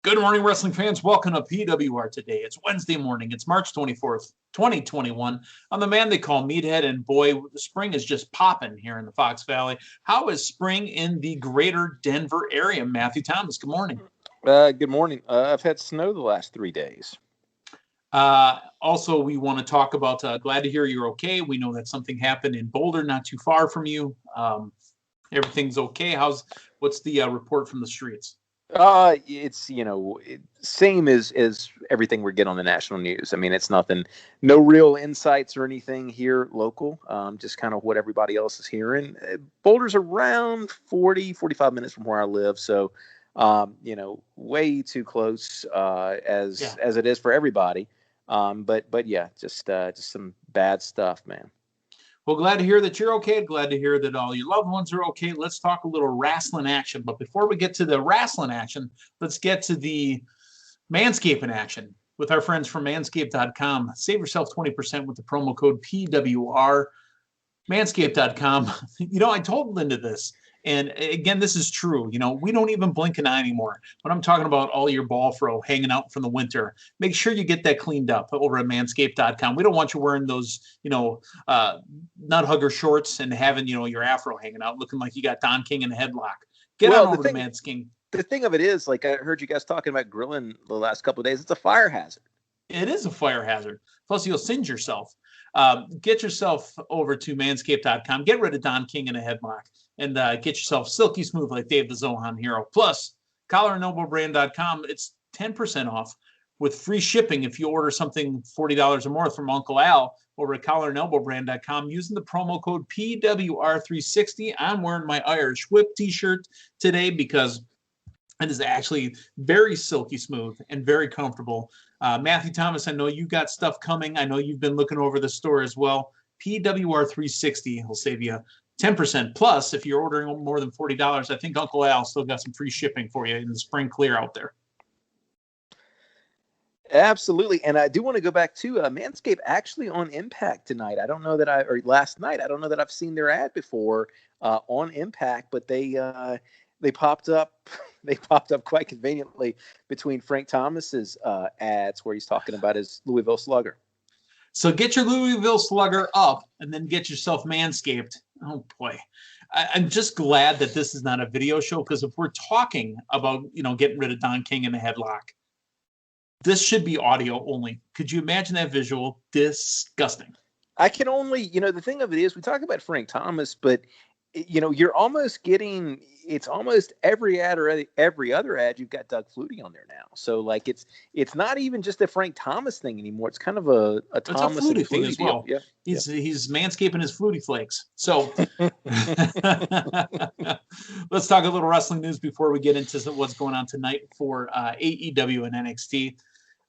Good morning, wrestling fans. Welcome to PWR today. It's Wednesday morning. It's March 24th, 2021. I'm the man they call Meathead, and boy, the spring is just popping here in the Fox Valley. How is spring in the greater Denver area? Matthew Thomas, good morning. Good morning. I've had snow the last 3 days. Also, we want to talk about, glad to hear you're okay. We know that something happened in Boulder, not too far from you. Everything's okay. What's the report from the streets? It's, same as everything we get on the national news. I mean, it's nothing, no real insights or anything here local, just kind of what everybody else is hearing. Boulder's around 45 minutes from where I live. So, way too close, as it is for everybody. But yeah, just some bad stuff, man. Well, glad to hear that you're okay. Glad to hear that all your loved ones are okay. Let's talk a little wrestling action. But before we get to the wrestling action, let's get to the manscaping action with our friends from manscaped.com. Save yourself 20% with the promo code PWR. Manscaped.com. I told Linda this. And again, this is true. We don't even blink an eye anymore. When I'm talking about all your ball fro hanging out from the winter, make sure you get that cleaned up over at manscaped.com. We don't want you wearing those, nut hugger shorts and having, your afro hanging out, looking like you got Don King in a headlock. Get on over to Manscaped. The thing of it is, like I heard you guys talking about grilling the last couple of days, it's a fire hazard. It is a fire hazard. Plus, you'll singe yourself. Get yourself over to manscaped.com. Get rid of Don King in a headlock. And get yourself silky smooth like Dave the Zohan Hero. Plus, collarandelbowbrand.com, it's 10% off with free shipping if you order something $40 or more from Uncle Al over at collarandelbowbrand.com using the promo code PWR360. I'm wearing my Irish Whip t-shirt today because it is actually very silky smooth and very comfortable. Matthew Thomas, I know you got stuff coming. I know you've been looking over the store as well. PWR360 will save you 10% plus if you're ordering more than $40. I think Uncle Al still got some free shipping for you in the spring clear out there. Absolutely. And I do want to go back to Manscaped actually on Impact tonight. Last night. I don't know that I've seen their ad before on Impact, but they popped up. They popped up quite conveniently between Frank Thomas's ads where he's talking about his Louisville Slugger. So get your Louisville Slugger up and then get yourself Manscaped. Oh, boy. I'm just glad that this is not a video show because if we're talking about, getting rid of Don King in a headlock, this should be audio only. Could you imagine that visual? Disgusting. I can only, the thing of it is we talk about Frank Thomas, but you're almost getting, it's almost every ad or every other ad, you've got Doug Flutie on there now. So like, it's not even just a Frank Thomas thing anymore. It's kind of a Thomas and Flutie thing as well. Yeah. He's manscaping his Flutie flakes. So let's talk a little wrestling news before we get into what's going on tonight for AEW and NXT.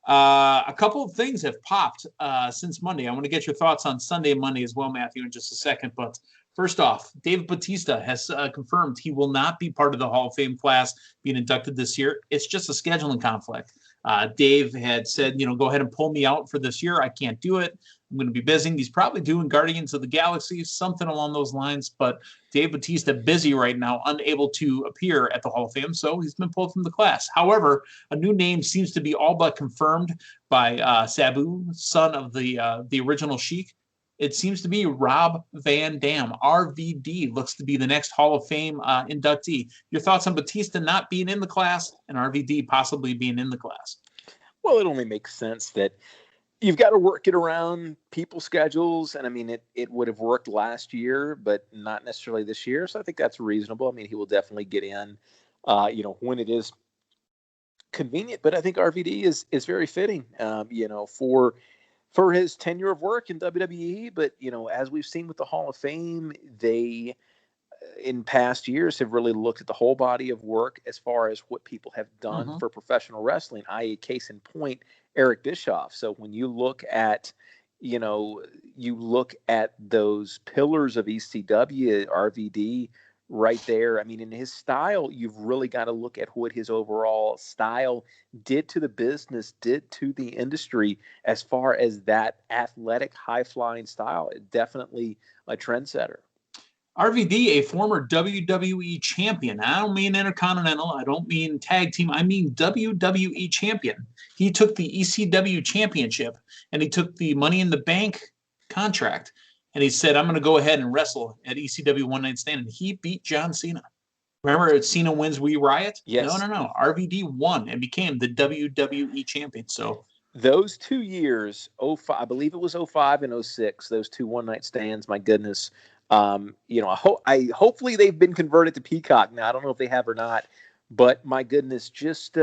A couple of things have popped since Monday. I want to get your thoughts on Sunday and Monday as well, Matthew, in just a second. But first off, Dave Batista has confirmed he will not be part of the Hall of Fame class being inducted this year. It's just a scheduling conflict. Dave had said, go ahead and pull me out for this year. I can't do it. I'm going to be busy. He's probably doing Guardians of the Galaxy, something along those lines. But Dave Batista busy right now, unable to appear at the Hall of Fame, so he's been pulled from the class. However, a new name seems to be all but confirmed by Sabu, son of the original Sheik. It seems to be Rob Van Dam. RVD looks to be the next Hall of Fame inductee. Your thoughts on Batista not being in the class and RVD possibly being in the class? Well, it only makes sense that you've got to work it around people's schedules. And I mean, it would have worked last year, but not necessarily this year. So I think that's reasonable. I mean, he will definitely get in, when it is convenient. But I think RVD is very fitting, for his tenure of work in WWE. But, as we've seen with the Hall of Fame, they, in past years, have really looked at the whole body of work as far as what people have done for professional wrestling, i.e. case in point, Eric Bischoff. So when you look at, those pillars of ECW, RVD, right there. I mean, in his style, you've really got to look at what his overall style did to the business, did to the industry as far as that athletic, high-flying style. Definitely a trendsetter. RVD, a former WWE champion. I don't mean Intercontinental. I don't mean tag team. I mean WWE champion. He took the ECW championship and he took the Money in the Bank contract and he said, I'm going to go ahead and wrestle at ECW One Night Stand. And he beat John Cena. Remember, Cena wins, we riot? Yes. No. RVD won and became the WWE champion. So those 2 years, 05, I believe it was 05 and 06, those 2 one-night stands, my goodness. Hopefully they've been converted to Peacock now. I don't know if they have or not, but my goodness, just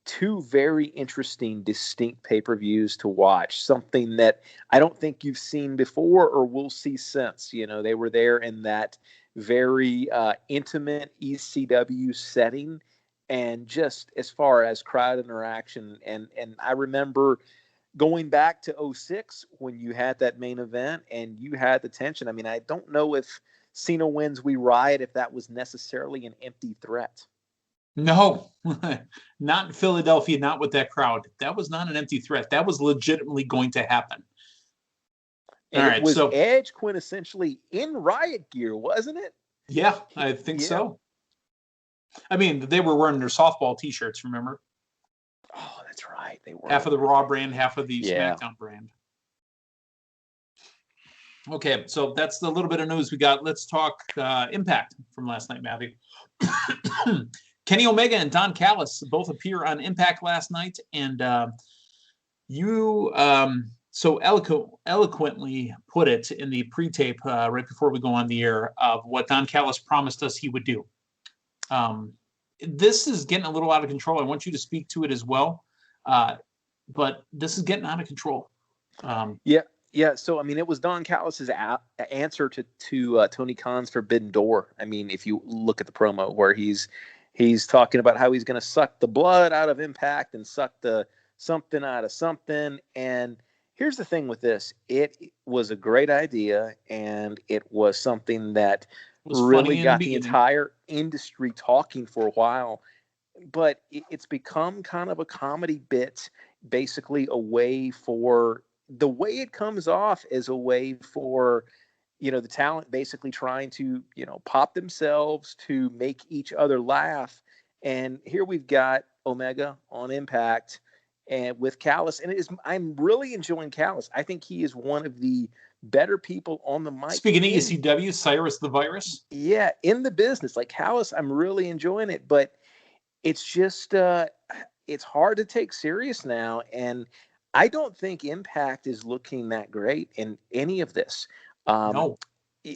2 very interesting, distinct pay-per-views to watch. Something that I don't think you've seen before or will see since. They were there in that very intimate ECW setting, and just as far as crowd interaction, and I remember going back to 06 when you had that main event and you had the tension. I mean, I don't know if Cena wins, we riot, if that was necessarily an empty threat. No, not in Philadelphia, not with that crowd. That was not an empty threat. That was legitimately going to happen. And all right, was Edge quintessentially in riot gear, wasn't it? Yeah, I think so. I mean, they were wearing their softball T-shirts, remember? Oh, that's right. They were. Half of the Raw brand, half of the SmackDown brand. Okay, so that's the little bit of news we got. Let's talk Impact from last night, Matthew. Kenny Omega and Don Callis both appear on Impact last night, and you so eloquently put it in the pre-tape right before we go on the air of what Don Callis promised us he would do. This is getting a little out of control. I want you to speak to it as well, but this is getting out of control. Yeah. So, I mean, it was Don Callis' answer to Tony Khan's Forbidden Door. I mean, if you look at the promo where he's talking about how he's going to suck the blood out of Impact and suck the something out of something. And here's the thing with this. It was a great idea, and it was something that really got the entire industry talking for a while. But it's become kind of a comedy bit, basically a way for the way it comes off as a way for, the talent basically trying to, pop themselves to make each other laugh. And here we've got Omega on Impact and with Callis. And I'm really enjoying Callis. I think he is one of the better people on the mic. Speaking of ECW, Cyrus the Virus. Yeah, in the business. Like Callis, I'm really enjoying it. But it's just, it's hard to take serious now. And I don't think Impact is looking that great in any of this. No.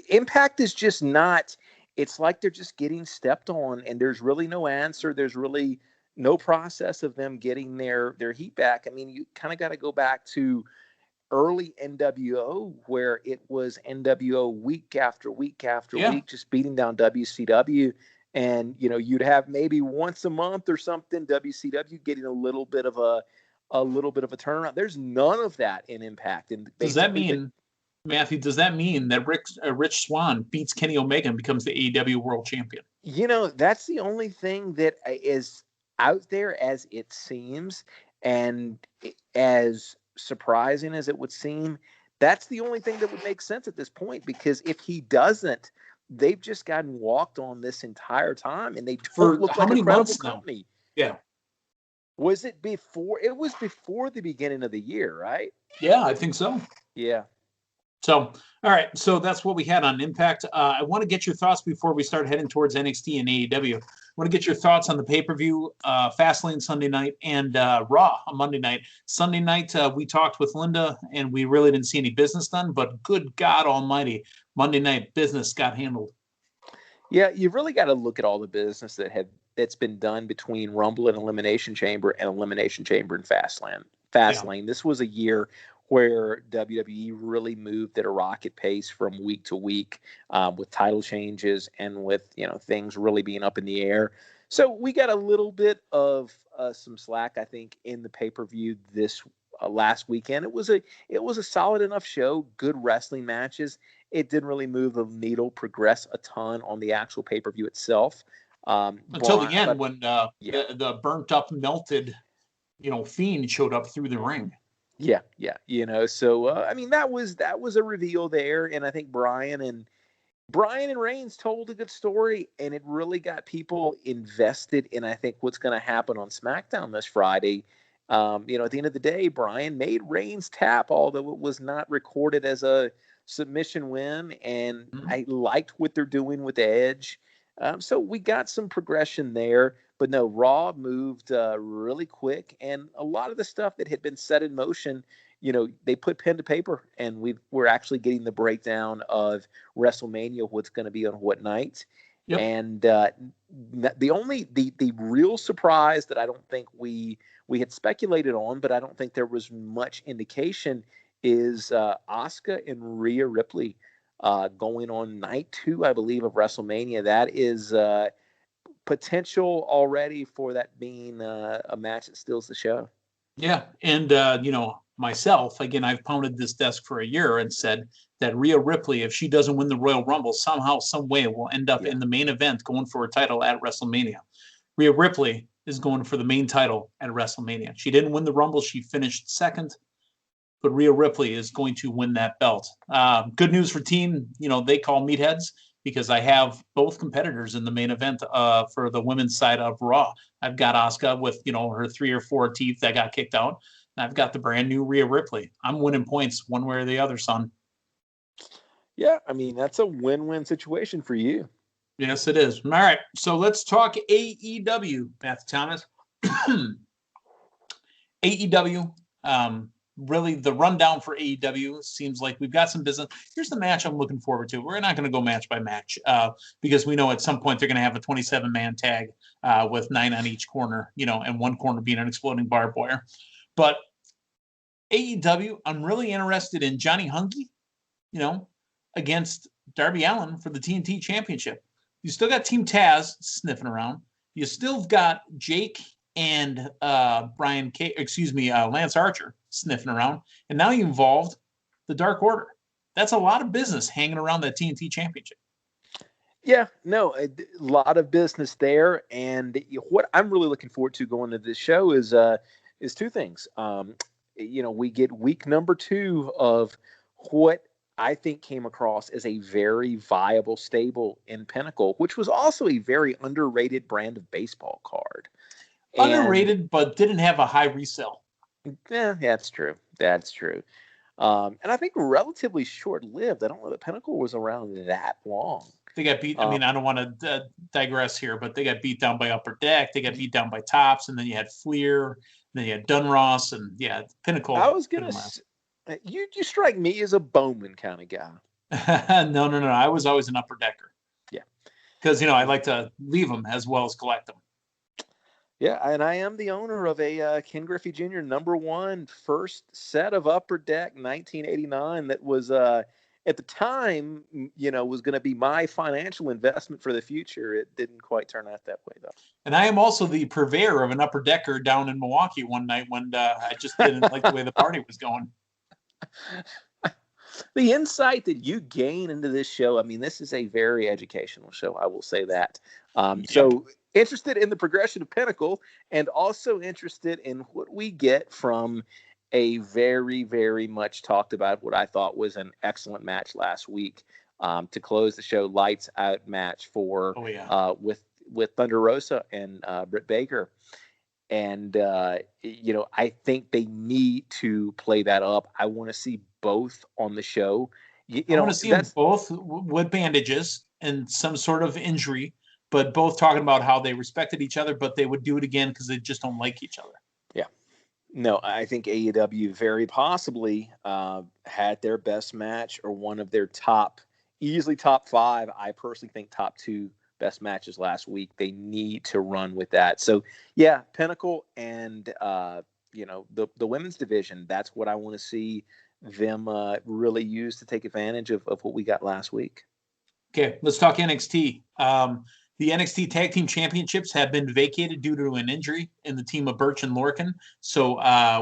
Impact is just not, it's like they're just getting stepped on, and there's really no answer. There's really no process of them getting their heat back. I mean, you kind of got to go back to early NWO, where it was NWO week after week after week, just beating down WCW. And, you'd have maybe once a month or something, WCW getting a little bit of a turnaround. There's none of that in Impact. And does that mean, Matthew, that Rich Swann beats Kenny Omega and becomes the AEW World Champion? That's the only thing that is out there as it seems, and as surprising as it would seem. That's the only thing that would make sense at this point, because if he doesn't, they've just gotten walked on this entire time, and they don't look like a credible company. Yeah. Was it before? It was before the beginning of the year, right? Yeah, I think so. Yeah. So, all right. So that's what we had on Impact. I want to get your thoughts before we start heading towards NXT and AEW. I want to get your thoughts on the pay-per-view, Fastlane Sunday night, and Raw on Monday night. Sunday night, we talked with Linda, and we really didn't see any business done, but good God almighty, Monday night business got handled. Yeah, you've really got to look at all the business that's been done between Rumble and Elimination Chamber and Elimination Chamber and Fastlane. Yeah. This was a year where WWE really moved at a rocket pace from week to week, with title changes and with things really being up in the air. So we got a little bit of some slack, I think, in the pay-per-view this last weekend. It was a solid enough show, good wrestling matches. It didn't really move the needle, progress a ton on the actual pay-per-view itself. Until the end, when the burnt up, melted, Fiend showed up through the ring. Yeah. So I mean, that was a reveal there, and I think Brian and Bryan and Reigns told a good story, and it really got people invested in, I think, what's going to happen on SmackDown this Friday. At the end of the day, Bryan made Reigns tap, although it was not recorded as a submission win, and I liked what they're doing with Edge. So we got some progression there, but no, Raw moved really quick, and a lot of the stuff that had been set in motion, they put pen to paper, and we're actually getting the breakdown of WrestleMania, what's going to be on what night. Yep. And the real surprise that I don't think we had speculated on, but I don't think there was much indication, is Asuka and Rhea Ripley going on night 2, I believe, of WrestleMania. That is potential already for that being a match that steals the show. Yeah, and myself, again, I've pounded this desk for a year and said that Rhea Ripley, if she doesn't win the Royal Rumble, somehow, some way, will end up in the main event going for a title at WrestleMania. Rhea Ripley is going for the main title at WrestleMania. She didn't win the Rumble. She finished second, but Rhea Ripley is going to win that belt. Good news for team, they call Meatheads, because I have both competitors in the main event for the women's side of Raw. I've got Asuka with, her 3 or 4 teeth that got kicked out. And I've got the brand new Rhea Ripley. I'm winning points one way or the other, son. Yeah, I mean, that's a win-win situation for you. Yes, it is. All right, so let's talk AEW, Beth Thomas. AEW, really the rundown for AEW seems like we've got some business. Here's the match I'm looking forward to. We're not going to go match by match because we know at some point they're going to have a 27-man tag with 9 on each corner, and one corner being an exploding barbed wire. But AEW, I'm really interested in Johnny Hungy, against Darby Allin for the TNT Championship. You still got Team Taz sniffing around. You still got Jake and Lance Archer sniffing around. And now you involved the Dark Order. That's a lot of business hanging around that TNT Championship. Yeah, no, a lot of business there. And what I'm really looking forward to going to this show is 2 things. We get week number 2 of what I think came across as a very viable stable in Pinnacle, which was also a very underrated brand of baseball card. Underrated, but didn't have a high resale. Yeah, that's true. That's true. And I think relatively short-lived. I don't know that Pinnacle was around that long. They got beat. I don't want to digress here, but they got beat down by Upper Deck. They got beat down by Tops, and then you had Fleer, and then you had Dunross, and Pinnacle. I was gonna. You strike me as a Bowman kind of guy. No. I was always an Upper Decker. Yeah, because I like to leave them as well as collect them. Yeah, and I am the owner of a Ken Griffey Jr. #1 first set of Upper Deck 1989 that was at the time, was going to be my financial investment for the future. It didn't quite turn out that way, though. And I am also the purveyor of an Upper Decker down in Milwaukee one night when I just didn't like the way the party was going. The insight that you gain into this show, this is a very educational show. I will say that. So interested in the progression of Pinnacle, and also interested in what we get from a very, very much talked about, what I thought was an excellent match last week to close the show. Lights out match for with Thunder Rosa and Britt Baker. And, I think they need to play that up. I want to see both on the show. I want to see them both with bandages and some sort of injury, but both talking about how they respected each other, but they would do it again because they just don't like each other. Yeah. No, I think AEW very possibly had their best match, or one of their easily top 5. I personally think top 2 best matches last week. They need to run with that. So yeah, Pinnacle and the women's division, that's what I want to see them really use to take advantage of what we got last week. Okay, let's talk NXT. The NXT Tag Team Championships have been vacated due to an injury in the team of Birch and Lorcan. So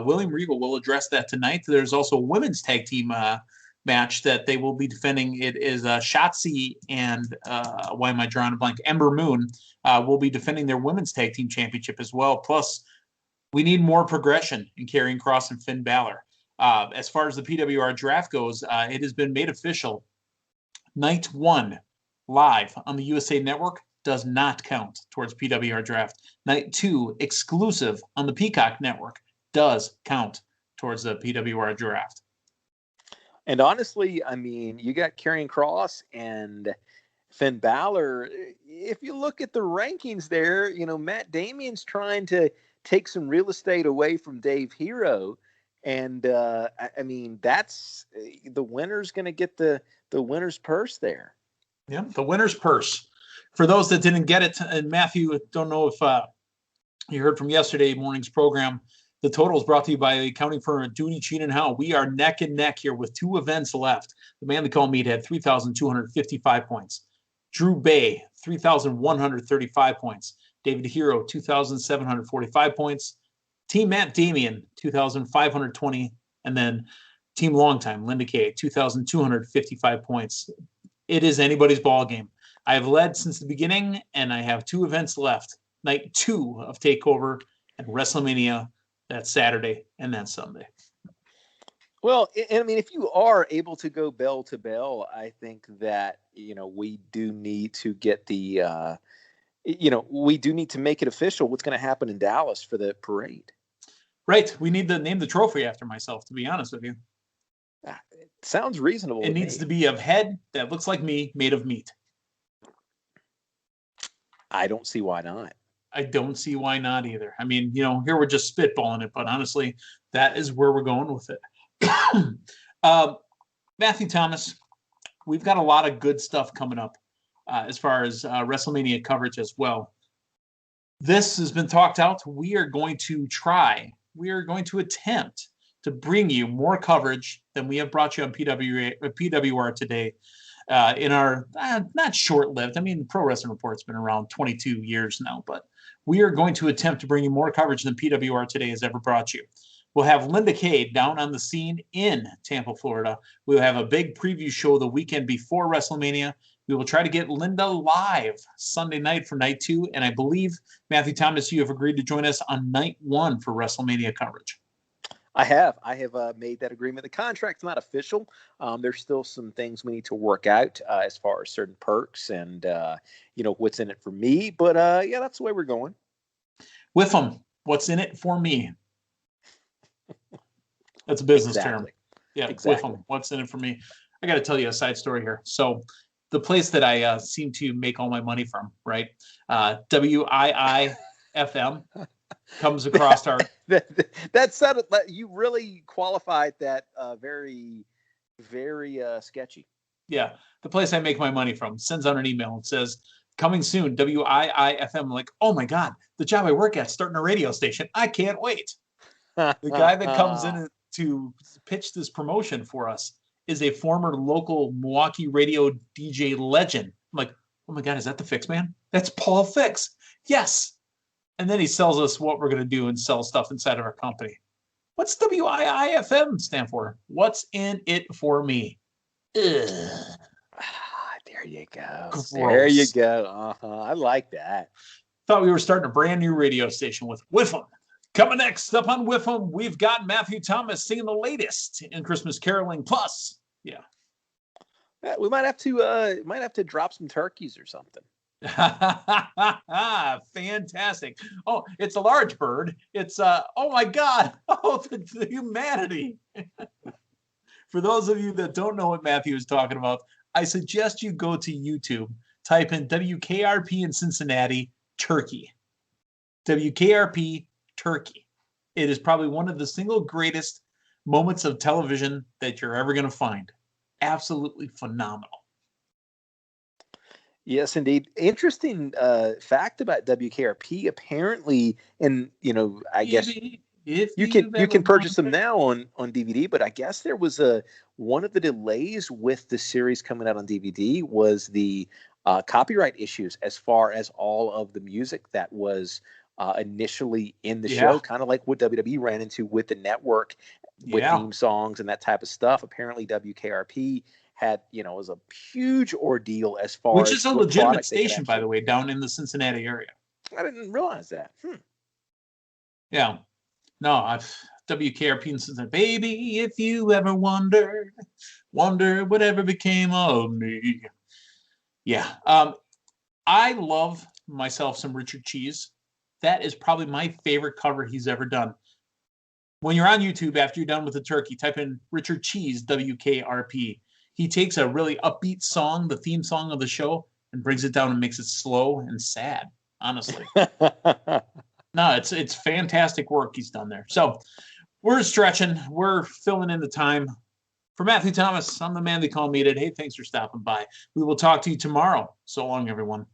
William Regal will address that tonight. There's also a women's tag team match that they will be defending. It is Shotzi and why am I drawing a blank? Ember Moon will be defending their women's tag team championship as well. Plus, we need more progression in Karrion Kross and Finn Balor. As far as the PWR draft goes, it has been made official. Night 1 live on the USA Network does not count towards PWR draft. Night 2, exclusive on the Peacock Network, does count towards the PWR draft. And honestly, I mean, you got Karrion Kross and Finn Balor. If you look at the rankings there, you know, Matt Damien's trying to take some real estate away from Dave Hero. And I mean, that's the winner's going to get the winner's purse there. Yeah, the winner's purse. For those that didn't get it, and Matthew, don't know if you heard from yesterday morning's program, the total is brought to you by the accounting firm Duty, Cheat, and How. We are neck and neck here with 2 events left. The man they call Meathead, 3,255 points. Drew Bay, 3,135 points. David Hero, 2,745 points. Team Matt Damien, 2,520. And then Team Longtime, Linda Kay, 2,255 points. It is anybody's ball game. I have led since the beginning, and I have 2 events left. Night 2 of TakeOver and WrestleMania. That's Saturday and then Sunday. Well, I mean, if you are able to go bell to bell, I think that, you know, we do need to get the, we do need to make it official what's going to happen in Dallas for the parade. Right. We need to name the trophy after myself, to be honest with you. It sounds reasonable. It needs to be a head that looks like me, made of meat. I don't see why not. I don't see why not either. I mean, you know, here we're just spitballing it, but honestly, that is where we're going with it. Matthew Thomas, we've got a lot of good stuff coming up as far as WrestleMania coverage as well. This has been talked out. We are going to attempt to bring you more coverage than we have brought you on PWR today. In our not short-lived, I mean, Pro Wrestling Report's been around 22 years now, but we are going to attempt to bring you more coverage than PWR today has ever brought you. We'll have Linda Kay down on the scene in Tampa, Florida. We'll have a big preview show the weekend before WrestleMania. We will try to get Linda live Sunday night for night 2, and I believe, Matthew Thomas, you have agreed to join us on night 1 for WrestleMania coverage. I have made that agreement. The contract's not official. There's still some things we need to work out as far as certain perks and, what's in it for me. But, that's the way we're going. With them, what's in it for me? That's a business term. Yeah, exactly. With them, what's in it for me? I got to tell you a side story here. So the place that I seem to make all my money from, right? WIIFM. Comes across our that sounded like you really qualified that very, very sketchy. Yeah, the place I make my money from sends out an email and says, coming soon, WIIFM. I'm like, oh my God, the job I work at starting a radio station. I can't wait. The guy that comes in to pitch this promotion for us is a former local Milwaukee radio DJ legend. I'm like, oh my God, is that the Fix Man? That's Paul Fix. Yes. And then he sells us what we're going to do and sell stuff inside of our company. What's WIIFM stand for? What's in it for me? There you go. Gross. There you go. I like that. Thought we were starting a brand new radio station with Whiff'em. Coming next up on Whiff'em, we've got Matthew Thomas singing the latest in Christmas caroling. Plus, we might have to drop some turkeys or something. Fantastic. Oh, it's a large bird. It's oh my God. Oh, the humanity. For those of you that don't know what Matthew is talking about, I suggest you go to YouTube, type in WKRP in Cincinnati, Turkey. WKRP, Turkey. It is probably one of the single greatest moments of television that you're ever going to find. Absolutely phenomenal. Yes, indeed. Interesting fact about WKRP. Apparently, and I guess you can purchase them now on DVD. But I guess there was one of the delays with the series coming out on DVD was the copyright issues as far as all of the music that was initially in the show, kind of like what WWE ran into with the network with theme songs and that type of stuff. Apparently, WKRP had, was a huge ordeal as far as which is a legitimate station, by the way, down in the Cincinnati area. I didn't realize that. Yeah. No, WKRP in Cincinnati. Baby, if you ever wonder whatever became of me. Yeah. I love myself some Richard Cheese. That is probably my favorite cover he's ever done. When you're on YouTube, after you're done with the turkey, type in Richard Cheese, WKRP. He takes a really upbeat song, the theme song of the show, and brings it down and makes it slow and sad, honestly. No, it's fantastic work he's done there. So we're stretching. We're filling in the time. For Matthew Thomas, I'm the man they call Meathead. Hey, thanks for stopping by. We will talk to you tomorrow. So long, everyone.